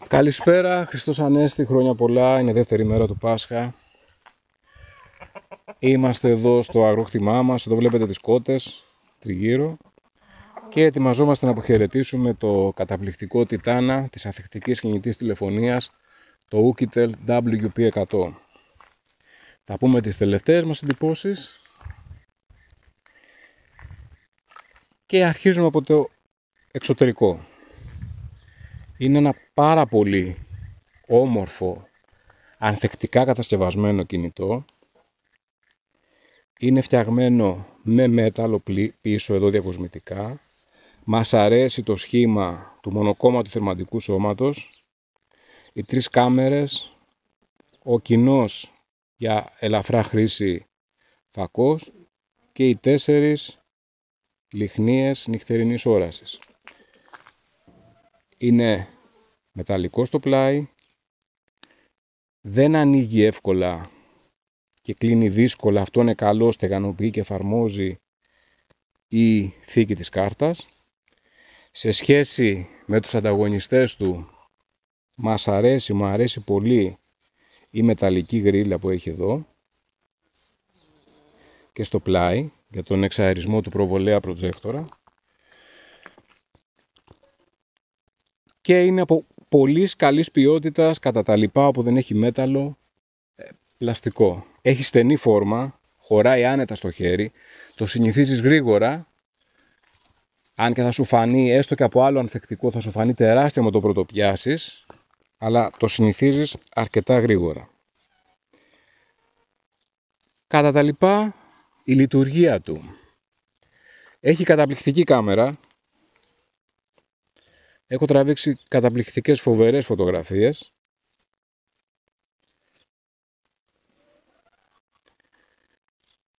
Καλησπέρα, Χριστός Ανέστη, χρόνια πολλά, είναι δεύτερη μέρα του Πάσχα. Είμαστε εδώ στο αγρόκτημά μας, εδώ βλέπετε τις κότες τριγύρω και ετοιμαζόμαστε να αποχαιρετήσουμε το καταπληκτικό τιτάνα της ανθεκτικής κινητής τηλεφωνίας, το Oukitel WP100. Θα πούμε τις τελευταίες μας εντυπώσεις και αρχίζουμε από το εξωτερικό. Είναι ένα πάρα πολύ όμορφο, ανθεκτικά κατασκευασμένο κινητό. Είναι φτιαγμένο με μέταλλο πίσω εδώ διακοσμητικά. Μας αρέσει το σχήμα του μονοκόμματου θερμαντικού σώματος. Οι 3 κάμερες, ο κοινός για ελαφρά χρήση φακός και οι 4 λιχνίες νυχτερινής όρασης. Είναι μεταλλικό στο πλάι, δεν ανοίγει εύκολα και κλείνει δύσκολα, αυτό είναι καλό, στεγανοποιεί και εφαρμόζει η θήκη της κάρτας. Σε σχέση με τους ανταγωνιστές του, μου αρέσει πολύ η μεταλλική γρίλα που έχει εδώ και στο πλάι για τον εξαερισμό του προβολέα προτζέκτορα. Και είναι από πολύ καλής ποιότητας κατά τα λοιπά, που δεν έχει μέταλλο, πλαστικό. Έχει στενή φόρμα, χωράει άνετα στο χέρι, το συνηθίζεις γρήγορα. Αν και θα σου φανεί, έστω και από άλλο ανθεκτικό, θα σου φανεί τεράστιο με το πρώτο πιάσεις, αλλά το συνηθίζεις αρκετά γρήγορα. Κατά τα λοιπά, η λειτουργία του. Έχει καταπληκτική κάμερα. Έχω τραβήξει καταπληκτικές φοβερές φωτογραφίες.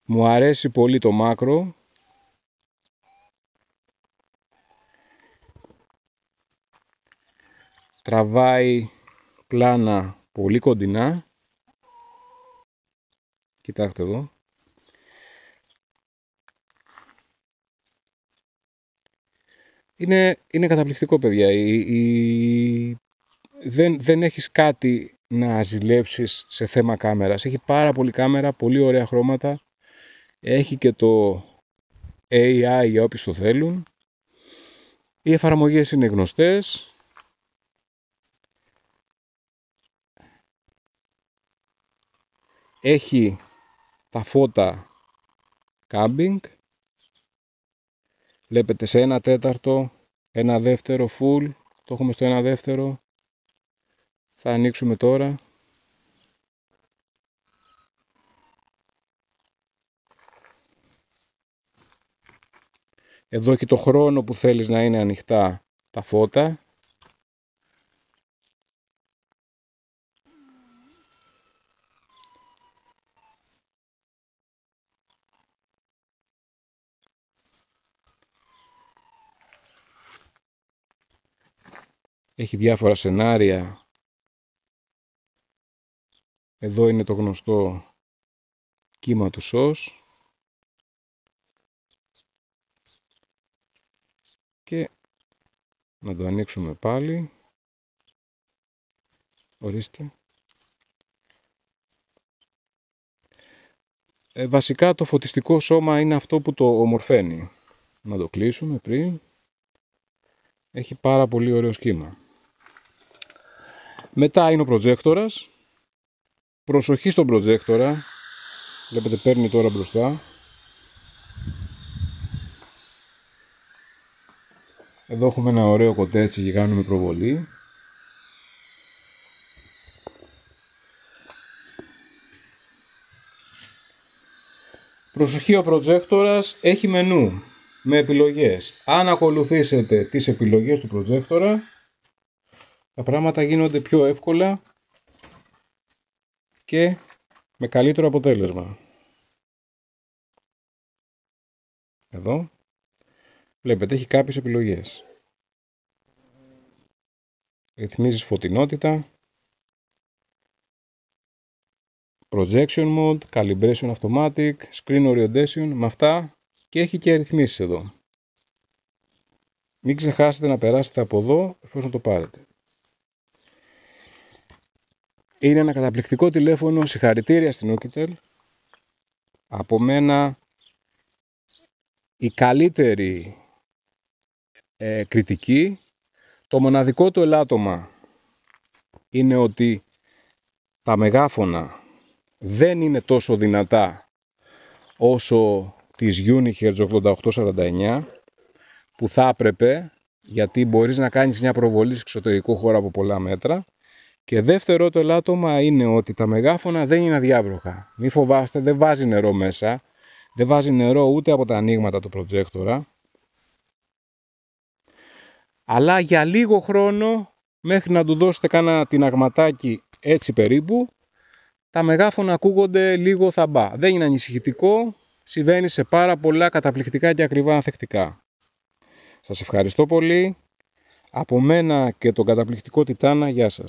Μου αρέσει πολύ το μάκρο. Τραβάει πλάνα πολύ κοντινά. Κοιτάξτε εδώ. Είναι καταπληκτικό, παιδιά. Δεν έχεις κάτι να ζηλέψεις σε θέμα κάμερας. Έχει πάρα πολύ κάμερα, πολύ ωραία χρώματα. Έχει και το AI για όποιους το θέλουν. Οι εφαρμογές είναι γνωστές. Έχει τα φώτα κάμπινγκ. Βλέπετε σε 1/4, 1/2 full. Το έχουμε στο 1/2. Θα ανοίξουμε τώρα. Εδώ έχει το χρόνο που θέλεις να είναι ανοιχτά τα φώτα. Έχει διάφορα σενάρια. Εδώ είναι το γνωστό κύμα του SOS. Και να το ανοίξουμε πάλι. Ορίστε. Βασικά το φωτιστικό σώμα είναι αυτό που το ομορφαίνει. Να το κλείσουμε πριν. Έχει πάρα πολύ ωραίο σχήμα. Μετά είναι ο προτζέκτορας. Προσοχή στον προτζέκτορα. Βλέπετε, παίρνει τώρα μπροστά. Εδώ έχουμε ένα ωραίο κοτέτσι και κάνουμε προβολή. Προσοχή, ο προτζέκτορας έχει μενού με επιλογές. Αν ακολουθήσετε τις επιλογές του προτζέκτορα, τα πράγματα γίνονται πιο εύκολα και με καλύτερο αποτέλεσμα. Εδώ βλέπετε, έχει κάποιες επιλογές. Ρυθμίζεις φωτεινότητα, projection mode, calibration automatic, screen orientation, με αυτά, και έχει και ρυθμίσεις εδώ. Μην ξεχάσετε να περάσετε από εδώ εφόσον το πάρετε. Είναι ένα καταπληκτικό τηλέφωνο, συγχαρητήρια στην Oukitel. Από μένα η καλύτερη κριτική. Το μοναδικό του ελάττωμα είναι ότι τα μεγάφωνα δεν είναι τόσο δυνατά όσο της Unihertz 8849 που θα έπρεπε, γιατί μπορείς να κάνεις μια προβολή σε εξωτερικό χώρο από πολλά μέτρα. Και δεύτερο το ελάττωμα είναι ότι τα μεγάφωνα δεν είναι αδιάβροχα. Μη φοβάστε, δεν βάζει νερό μέσα. Δεν βάζει νερό ούτε από τα ανοίγματα του προτζέκτορα. Αλλά για λίγο χρόνο, μέχρι να του δώσετε κάνα τιναγματάκι έτσι περίπου, τα μεγάφωνα ακούγονται λίγο θαμπά. Δεν είναι ανησυχητικό, συμβαίνει σε πάρα πολλά καταπληκτικά και ακριβά ανθεκτικά. Σας ευχαριστώ πολύ. Από μένα και τον καταπληκτικό Τιτάνα, γεια σας.